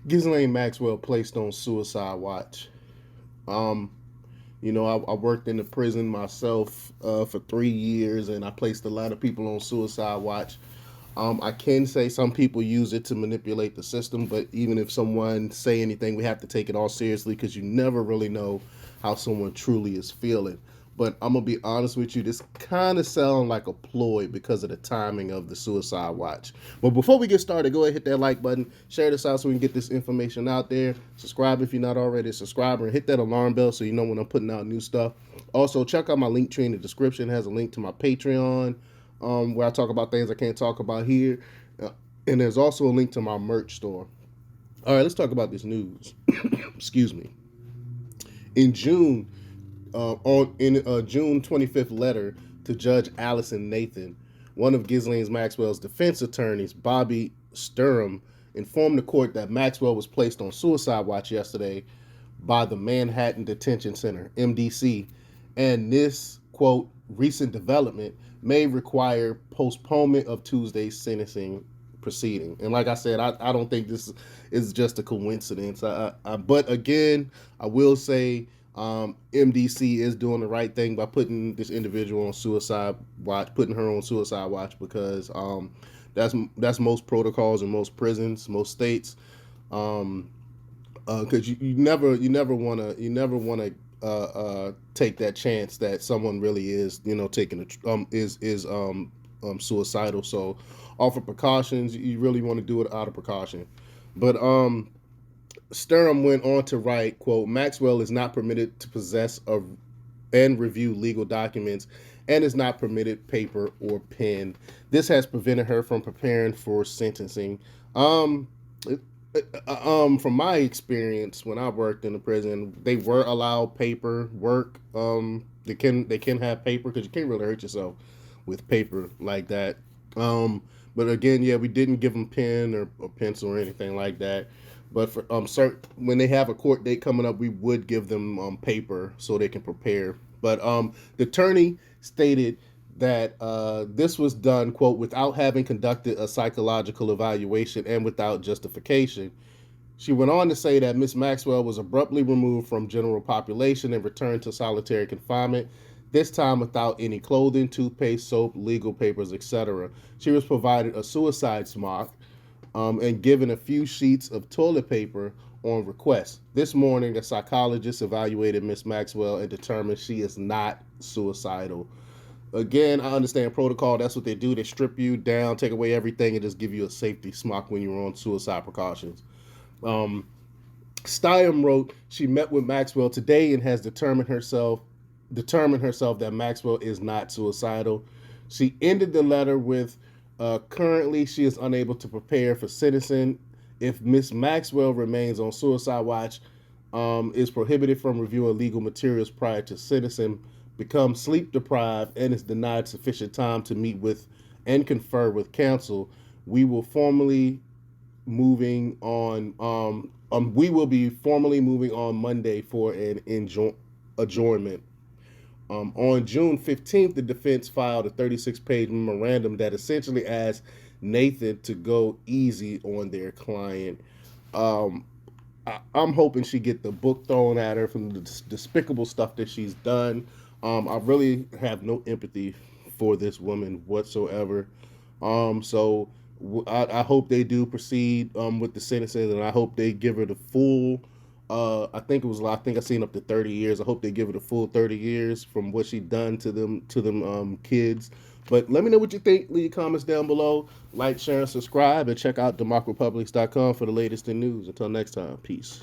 Ghislaine Maxwell placed on suicide watch. Um, I worked in the prison myself for 3 years, and I placed a lot of people on suicide watch. I can say some people use it to manipulate the system, but even if someone say anything, we have to take it all seriously because you never really know how someone truly is feeling. But I'm gonna be honest with you, this kind of sounds like a ploy because of the timing of the suicide watch. But before we get started, go ahead, hit that like button, share this out so we can get this information out there. Subscribe if you're not already a subscriber, and hit that alarm bell so you know when I'm putting out new stuff. Also, check out my link tree in the description. It has a link to my Patreon, where I talk about things I can't talk about here. And there's also a link to my merch store. All right, let's talk about this news. Excuse me. In June, on in a June 25th letter to Judge Allison Nathan, one of Ghislaine Maxwell's defense attorneys, Bobby Sturm, informed the court that Maxwell was placed on suicide watch yesterday by the Manhattan Detention Center, MDC, and this, quote, recent development may require postponement of Tuesday's sentencing proceeding. And like I said, I don't think this is just a coincidence. But again, I will say MDC is doing the right thing by putting this individual on suicide watch, putting her on suicide watch, because that's most protocols in most prisons, most states. Um, because you never want to take that chance that someone really is taking suicidal. So, offer precautions. You really want to do it out of precaution. But Sturm went on to write, quote, Maxwell is not permitted to possess and review legal documents and is not permitted paper or pen. This has prevented her from preparing for sentencing. Um, from my experience when I worked in the prison, they were allowed paper work. They can have paper because you can't really hurt yourself with paper like that. Um, but again, yeah, we didn't give them pen or pencil or anything like that. But for when they have a court date coming up, we would give them paper so they can prepare. But the attorney stated that this was done, quote, without having conducted a psychological evaluation and without justification. She went on to say that Miss Maxwell was abruptly removed from general population and returned to solitary confinement, this time without any clothing, toothpaste, soap, legal papers, etc. She was provided a suicide smock and given a few sheets of toilet paper on request. This morning, a psychologist evaluated Miss Maxwell and determined she is not suicidal. Again, I understand protocol. That's what they do. They strip you down, take away everything, and just give you a safety smock when you're on suicide precautions. Um, Stiam wrote she met with Maxwell today and has determined herself that Maxwell is not suicidal. She ended the letter with, currently she is unable to prepare for sentencing. If Miss Maxwell remains on suicide watch, is prohibited from reviewing legal materials prior to sentencing, becomes sleep deprived, and is denied sufficient time to meet with and confer with counsel, we will formally moving on. We will be formally moving on Monday for an adjournment. On June 15th, the defense filed a 36-page memorandum that essentially asked Nathan to go easy on their client. Um, I'm hoping she get the book thrown at her from the despicable stuff that she's done. I really have no empathy for this woman whatsoever. So I hope they do proceed with the sentencing, and I hope they give her the full. I think I seen up to 30 years. I hope they give her the full 30 years from what she done to them kids. But let me know what you think. Leave comments down below. Like, share, and subscribe, and check out democrapublics.com for the latest in news. Until next time, peace.